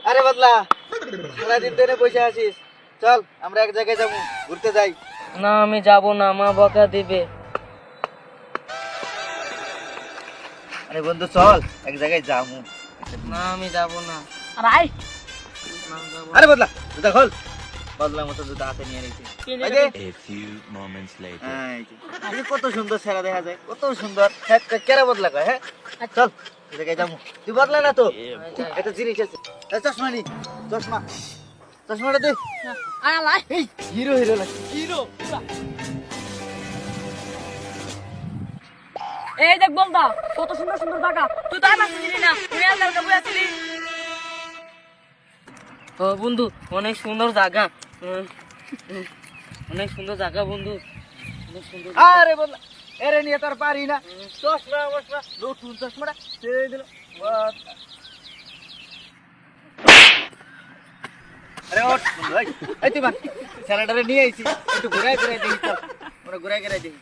আরে বদলা, সারাদিন ধরে বসে আছিস, চল আমরা এক জায়গায় যাবো, ঘুরতে যাই। না আমি যাব না, মা বকা দিবে। আরে বন্ধু চল এক জায়গায় যাবো। না আমি যাব না। আরে বদলা, জুতা খোল। বদলার মতো জুতা হাতে নিয়ে নিয়েছি। A few moments later. আরে কত সুন্দর ছেড়া দেখা যায়, কত সুন্দর। হ্যাঁ কেরা বদলা কয়? হ্যাঁ চল এক জায়গায় যাবো। তুই বদলা না তো, একটা জিনিস আছে। চশমা নি, চশমা, চশমাটা দে। এই হিরো হিরো লাগছে, হিরো। এই দেখ বলদা, কত সুন্দর সুন্দর জায়গা। তুই তো আমার চিনি না, তুই আমার কাছে আসলি। ও বন্ধু, অনেক সুন্দর জায়গা, অনেক সুন্দর জায়গা বন্ধু, অনেক সুন্দর। আরে বদলা, এরে নিয়ে তার পারি না। চশমা বসমা, নতুন চশমাটা ছেড়ে দিল। আরে ওঠ বন্ধু, এই তুই মান স্যালাডারে নিয়ে আইছি, একটু ঘুরাই ঘুরাই দেখি। চল আমরা ঘুরাই ঘুরাই দেখি।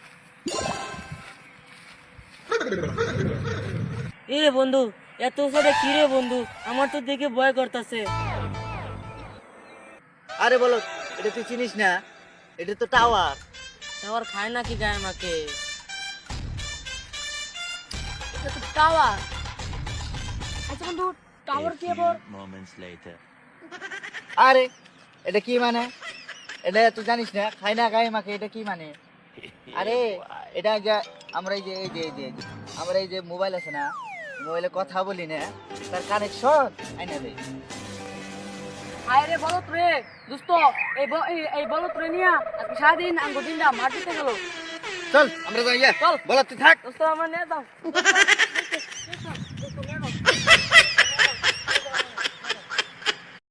এ বন্ধু, এত সারে কি রে বন্ধু, আমার তো দেখে ভয় করতেছে। আরে বলো, এটা তুই চিনিস না? এটা তো টাওয়ার। টাওয়ার খায় নাকি গায়ে আমাকে? টাওয়ার। আচ্ছা বন্ধু, টাওয়ার A কি few আবার? moments later. আরে এটা কি মানে? এটা তুই জানিস না? খাই না গায়ে মাকে, এটা কি মানে? আরে এটা যে আমরা এই যে আমরা এই যে মোবাইল আছে না, মোবাইলে কথা বলি না, তার কানেকশন আইনা দেয়। আরে বলো রে দোস্ত, এই বলো রে নিয়া আজকে সারাদিন আঙ্গুর দিনটা মাটিতে গেল। চল আমরা যাই। চল। বল তুই থাক। দোস্ত আমার নিয়ে যাও।